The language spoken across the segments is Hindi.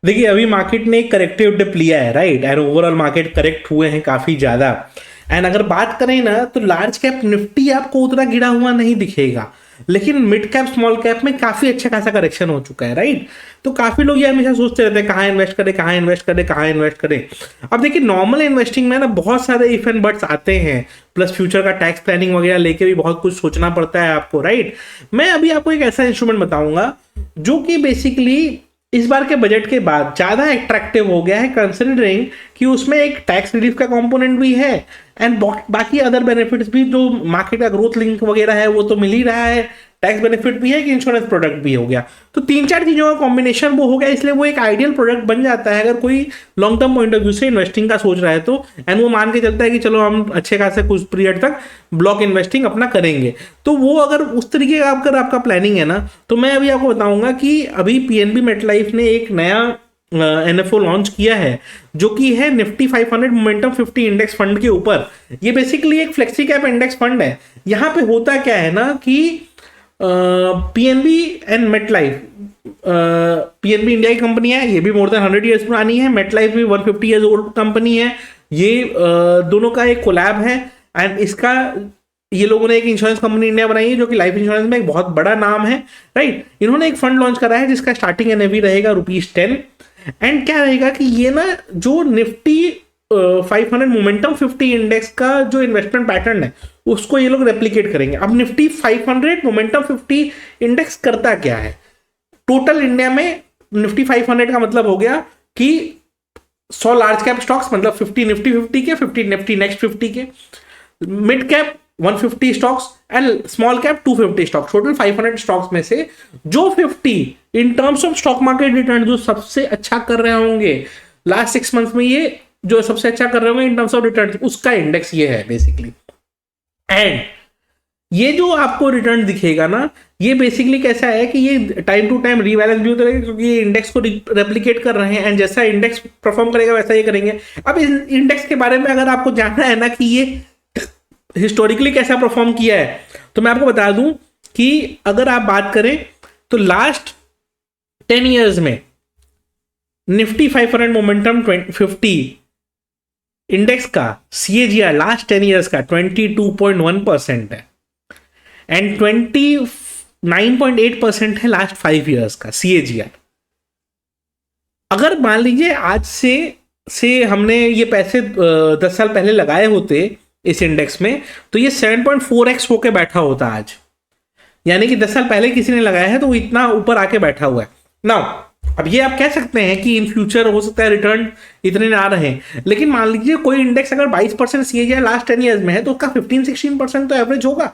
देखिए अभी मार्केट ने एक करेक्टिव डिप लिया है, right, and overall market correct हुए हैं काफी ज्यादा। एंड अगर बात करें ना तो लार्ज कैप निफ्टी आपको उतना गिरा हुआ नहीं दिखेगा, लेकिन मिड कैप स्मॉल कैप में काफी अच्छा खासा करेक्शन हो चुका है, राइट। तो काफी लोग ये हमेशा सोचते रहते हैं कहाँ इन्वेस्ट करें, कहाँ इन्वेस्ट करें, कहाँ इन्वेस्ट करें। अब देखिए नॉर्मल इन्वेस्टिंग में ना बहुत सारे इफ एंड बट्स आते हैं, प्लस फ्यूचर का टैक्स प्लानिंग वगैरह लेके भी बहुत कुछ सोचना पड़ता है आपको, राइट। मैं अभी आपको एक ऐसा इंस्ट्रूमेंट बताऊंगा जो कि बेसिकली इस बार के बजट के बाद ज्यादा अट्रैक्टिव हो गया है, कंसिडरिंग कि उसमें एक टैक्स रिलीफ का कंपोनेंट भी है एंड बाकी अदर बेनिफिट्स भी, जो मार्केट का ग्रोथ लिंक वगैरह है वो तो मिल ही रहा है, टैक्स बेनिफिट भी है कि इंश्योरेंस प्रोडक्ट भी हो गया। तो तीन चार चीजों का कॉम्बिनेशन वो हो गया, इसलिए वो एक आइडियल प्रोडक्ट बन जाता है अगर कोई long term point of view से इन्वेस्टिंग का सोच रहा है तो। एंड वो मान के चलता है कि चलो हम अच्छे खासे कुछ पीरियड तक ब्लॉक इन्वेस्टिंग अपना करेंगे। तो वो अगर उस तरीके का अगर आपका प्लानिंग है ना, तो मैं अभी आपको बताऊंगा कि अभी पीएनबी मेटलाइफ ने एक नया एनएफओ लॉन्च किया है जो कि है निफ्टी 500 मोमेंटम 50 इंडेक्स फंड के ऊपर। ये बेसिकली एक फ्लेक्सी कैप इंडेक्स फंड है। यहाँ पे होता क्या है ना कि PNB and MetLife, PNB India की कंपनी है, ये भी मोर देन 100 ईयर्स पुरानी है, मेटलाइफ भी 150 ईयर्स ओल्ड कंपनी है। ये दोनों का एक कोलैब है एंड इसका ये लोगों ने एक इंश्योरेंस कंपनी इंडिया बनाई है जो कि लाइफ इंश्योरेंस में एक बहुत बड़ा नाम है, राइट। इन्होंने एक फंड लॉन्च करा है जिसका स्टार्टिंग एनएवी रहेगा ₹10। एंड क्या रहेगा कि ये ना जो निफ्टी 500 मोमेंटम 50 इंडेक्स का जो इन्वेस्टमेंट पैटर्न है उसको ये लोग रेप्लिकेट करेंगे। अब निफ्टी 500 मोमेंटम 50 इंडेक्स करता क्या है, टोटल इंडिया में निफ्टी 500 का मतलब हो गया कि 100 लार्ज कैप स्टॉक्स, मतलब 50 निफ्टी 50 के, 50 निफ्टी नेक्स्ट 50 के, mid cap 150 stocks and small cap 250 stocks, total 500 stocks में से जो 50 in terms of stock market return जो सबसे अच्छा कर रहे होंगे लास्ट 6 मंथ्स में, ये जो सबसे अच्छा कर रहे होंगे इन टर्म्स ऑफ रिटर्न, उसका इंडेक्स ये है बेसिकली। एंड ये जो आपको रिटर्न दिखेगा ना, ये बेसिकली कैसा है कि ये टाइम टू टाइम रीबैलेंस भी होता रहेगा क्योंकि ये इंडेक्स को रेप्लिकेट कर रहे हैं एंड जैसा इंडेक्स परफॉर्म करेगा वैसा ये करेंगे। अब इस इंडेक्स के बारे में अगर आपको जानना है ना कि ये हिस्टोरिकली कैसा परफॉर्म किया है, तो मैं आपको बता दूं कि अगर आप बात करें तो लास्ट 10 ईयर्स में निफ्टी 500 मोमेंटम 50 इंडेक्स का सीएजीआर लास्ट 10 ईयर्स का 22.1% है एंड 29.8% है लास्ट 5 ईयर्स का सीएजीआर। अगर मान लीजिए आज से हमने ये पैसे 10 साल पहले लगाए होते इस इंडेक्स में, तो ये 7.4x होके बैठा होता आज। यानी कि 10 साल पहले किसी ने लगाया है तो वो इतना ऊपर आके बैठा हुआ है। नाउ अब ये आप कह सकते हैं कि इन फ्यूचर हो सकता है रिटर्न इतने ना रहे, लेकिन मान लीजिए कोई इंडेक्स अगर 22% सीएजीआर लास्ट 10 ईयर्स में है तो उसका 15-16% तो एवरेज होगा,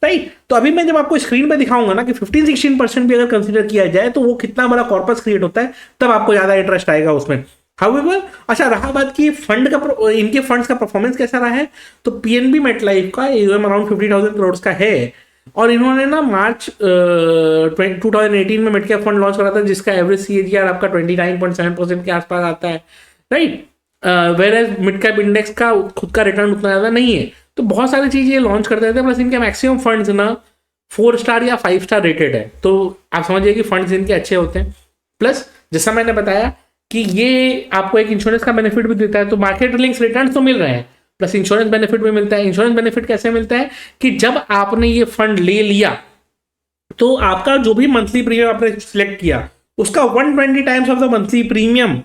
राइट। तो अभी मैं जब आपको स्क्रीन पे दिखाऊंगा ना कि 15-16% भी अगर कंसीडर किया जाए तो वो कितना बड़ा कॉर्पस क्रिएट होता है, तब आपको ज्यादा इंटरेस्ट आएगा उसमें। हाउएवर, अच्छा रहा बात कि फंड का, इनके फंड्स का परफॉर्मेंस कैसा रहा है, तो पीएनबी मेटलाइफ का एयूएम अराउंड 50,000 करोड़ का है और इन्होंने ना मार्च 2018 में मिड कैप फंड लॉन्च करा था जिसका एवरेज सीएजीआर आपका 29.7% के आसपास आता है, right. Whereas mid cap index का खुद का रिटर्न उतना ज्यादा नहीं है। तो बहुत सारी चीजें ये लॉन्च करते रहते हैं, प्लस इनके मैक्सिमम फंड्स ना 4 स्टार या 5 स्टार रेटेड है, तो आप समझिए कि फंड्स इनके अच्छे होते हैं। प्लस जैसा मैंने बताया कि ये आपको एक इंश्योरेंस का बेनिफिट भी देता है, तो मार्केट लिंक्स रिटर्न तो मिल रहे हैं, प्लस इंश्योरेंस बेनिफिट भी मिलता है। इंश्योरेंस बेनिफिट कैसे मिलता है कि जब आपने ये फंड ले लिया तो आपका जो भी मंथली प्रीमियम आपने सिलेक्ट किया उसका 120 times of the monthly premium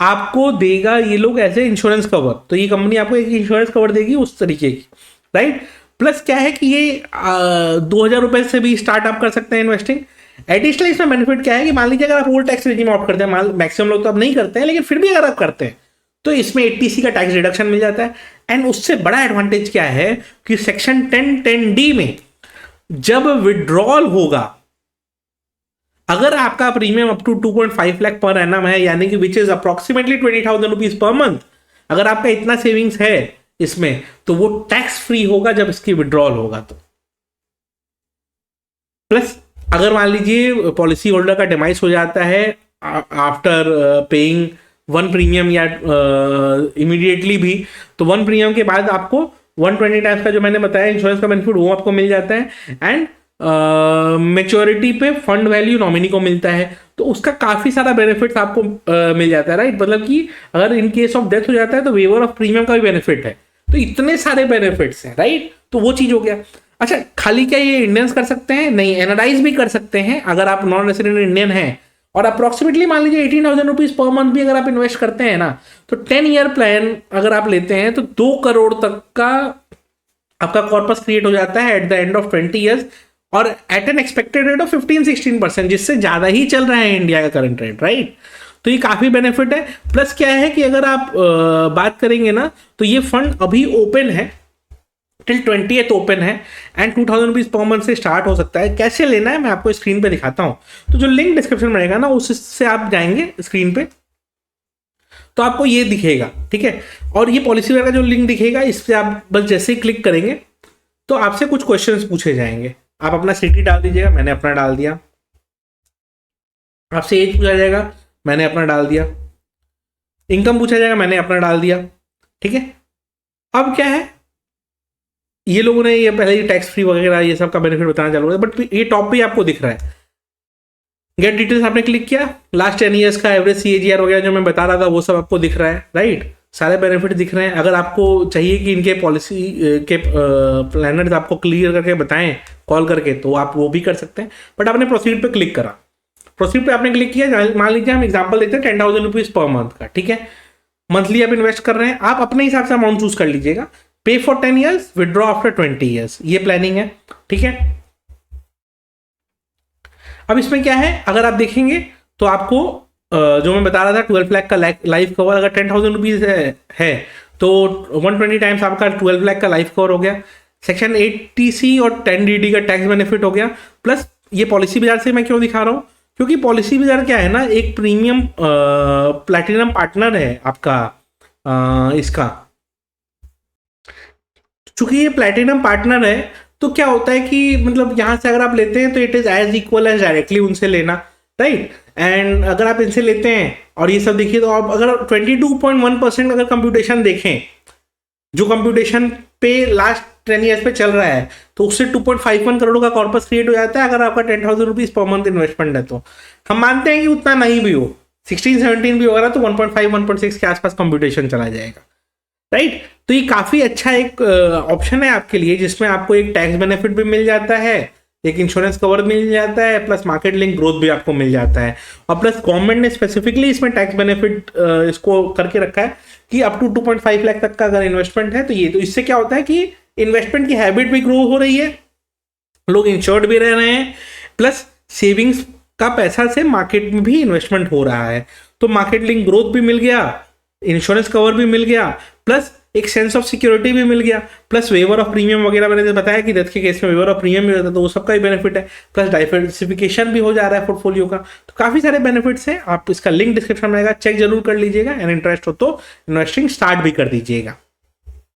आपको देगा ये लोग ऐसे इंश्योरेंस कवर। तो ये कंपनी आपको एक इंश्योरेंस कवर देगी उस तरीके की, राइट। प्लस क्या है कि ये 2,000 रुपए से भी स्टार्ट आप कर सकते हैं इन्वेस्टिंग। एडिशनल इसमें बेनिफिट क्या है कि मान लीजिए अगर आप ओल्ड टैक्स रेजिम ऑप्ट करते हैं, मैक्सिमम लोग तो अब नहीं करते हैं, लेकिन फिर भी अगर आप करते हैं तो इसमें 80C का टैक्स रिडक्शन मिल जाता है। एंड उससे बड़ा एडवांटेज क्या है कि सेक्शन 10(10)(d) में जब विड्रॉल होगा, अगर आपका premium up to 2.5 lakh per annum है, यानी कि which is approximately 20,000 rupees per month, अगर आपका इतना सेविंग्स है इसमें तो वो टैक्स फ्री होगा जब इसकी विड्रॉल होगा तो। प्लस अगर मान लीजिए पॉलिसी होल्डर का डिमाइस हो जाता है आफ्टर पेइंग 1 प्रीमियम या इमीडिएटली भी, तो 1 प्रीमियम के बाद आपको 120 टाइम्स का जो मैंने बताया इंश्योरेंस का बेनिफिट वो आपको मिल जाता है। एंड मेच्योरिटी पे फंड वैल्यू नॉमिनी को मिलता है। तो उसका काफ़ी सारा बेनिफिट्स आपको मिल जाता है, राइट। मतलब कि अगर इन केस ऑफ डेथ हो जाता है तो वेवर ऑफ प्रीमियम का भी बेनिफिट है। तो इतने सारे बेनिफिट्स हैं, राइट। तो वो चीज़ हो गया। अच्छा, खाली क्या ये इंडियंस कर सकते हैं? नहीं, एनआरआईज भी कर सकते हैं अगर आप नॉन रेसिडेंट इंडियन हैं। और अप्रोक्सीमेटली मान लीजिए 18,000 रुपीज पर मंथ भी अगर आप इन्वेस्ट करते हैं ना, तो 10 ईयर प्लान अगर आप लेते हैं तो 2 करोड़ तक का आपका कॉर्पस क्रिएट हो जाता है at the end of 20 years, और at an expected rate of 15-16%, जिससे ज्यादा ही चल रहा है इंडिया का करंट रेट, राइट। तो ये काफी बेनिफिट है। प्लस क्या है कि अगर आप बात करेंगे ना, तो ये फंड अभी ओपन है, टिल 20th ओपन है, एंड 2,000 रुपीज पर मंथ से स्टार्ट हो सकता है। कैसे लेना है मैं आपको स्क्रीन पे दिखाता हूँ। तो जो लिंक डिस्क्रिप्शन में रहेगा ना, उससे आप जाएंगे स्क्रीन पे तो आपको ये दिखेगा, ठीक है। और ये पॉलिसी का जो लिंक दिखेगा, इस पर आप बस जैसे ही क्लिक करेंगे तो आपसे कुछ क्वेश्चंस पूछे जाएंगे। आप अपना सिटी डाल दीजिएगा, मैंने अपना डाल दिया। आपसे एज पूछा जाएगा, मैंने अपना डाल दिया। इनकम पूछा जाएगा, मैंने अपना डाल दिया, ठीक है। अब क्या है, ये लोगों ने ये पहले ही टैक्स फ्री वगैरह ये सब का बेनिफिट बताना चालू किया, बट ये टॉप पे आपको दिख रहा है। गेट डिटेल्स आपने क्लिक किया, लास्ट 10 ईयर्स का एवरेज सीएजीआर वगैरह जो मैं बता रहा था वो सब आपको दिख रहा है, राइट। सारे बेनिफिट दिख रहे हैं। अगर आपको चाहिए कि इनके पॉलिसी के प्लानर्स आपको क्लियर करके बताएं कॉल करके, तो आप वो भी कर सकते हैं। बट आपने प्रोसीड पे क्लिक करा, प्रोसीड पे आपने क्लिक किया। मान लीजिए हम एग्जांपल देते हैं 10,000 रुपीज पर मंथ का, ठीक है। मंथली आप इन्वेस्ट कर रहे हैं, आप अपने हिसाब से अमाउंट चूज कर लीजिएगा। पे for 10 years, withdraw after 20 years, ये प्लानिंग है, ठीक है। अब इसमें क्या है, अगर आप देखेंगे तो आपको जो मैं बता रहा था 12 लाख का लाइफ कवर, अगर 10,000 रुपीज है तो 120 टाइम्स आपका 12 लाख का लाइफ कवर हो गया। सेक्शन 80C और 10DD का टैक्स बेनिफिट हो गया। प्लस ये पॉलिसी बाजार से मैं क्यों दिखा रहा हूँ, क्योंकि पॉलिसी बाजार क्या है ना, एक प्रीमियम प्लैटिनम पार्टनर है आपका इसका। चूंकि ये प्लैटिनम पार्टनर है तो क्या होता है कि मतलब यहाँ से अगर आप लेते हैं तो it is as equal as directly उनसे लेना, राइट। एंड अगर आप इनसे लेते हैं और ये सब देखिए, तो आप अगर 22.1% अगर कंप्यूटेशन देखें, जो कंप्यूटेशन पे लास्ट 10 ईयर्स पे चल रहा है, तो उससे 2.51 करोड़ का कॉर्पस क्रिएट हो जाता है अगर आपका 10,000 रुपीज पर मंथ इन्वेस्टमेंट है। तो हम मानते हैं कि उतना नहीं भी हो, 16-17 भी होगा तो 1.5-1.6 के आसपास कंप्यूटेशन चला जाएगा, राइट। तो ये काफी अच्छा एक ऑप्शन है आपके लिए, जिसमें आपको एक टैक्स बेनिफिट भी मिल जाता है, एक इंश्योरेंस कवर मिल जाता है, प्लस मार्केट लिंक ग्रोथ भी आपको मिल जाता है। और प्लस गवर्नमेंट ने स्पेसिफिकली इसमें टैक्स बेनिफिट इसको करके रखा है कि अप टू 2.5 लाख तक का अगर इन्वेस्टमेंट है तो ये, तो इससे क्या होता है कि इन्वेस्टमेंट की हैबिट भी ग्रो हो रही है, लोग इंश्योर्ड भी रह रहे हैं, प्लस सेविंग्स का पैसा से मार्केट में भी इन्वेस्टमेंट हो रहा है। तो मार्केट लिंक ग्रोथ भी मिल गया, इंश्योरेंस कवर भी मिल गया, प्लस एक सेंस ऑफ सिक्योरिटी भी मिल गया, प्लस वेवर ऑफ प्रीमियम वगैरह मैंने जो बताया कि डेथ के केस में वेवर ऑफ प्रीमियम भी होता है, तो वो सबका भी बेनिफिट है। प्लस डाइवर्सिफिकेशन भी हो जा रहा है पोर्टफोलियो का। तो काफी सारे बेनिफिट्स हैं। आप इसका लिंक डिस्क्रिप्शन में आएगा, चेक जरूर कर लीजिएगा, एंड इंटरेस्ट हो तो इन्वेस्टिंग स्टार्ट भी कर दीजिएगा।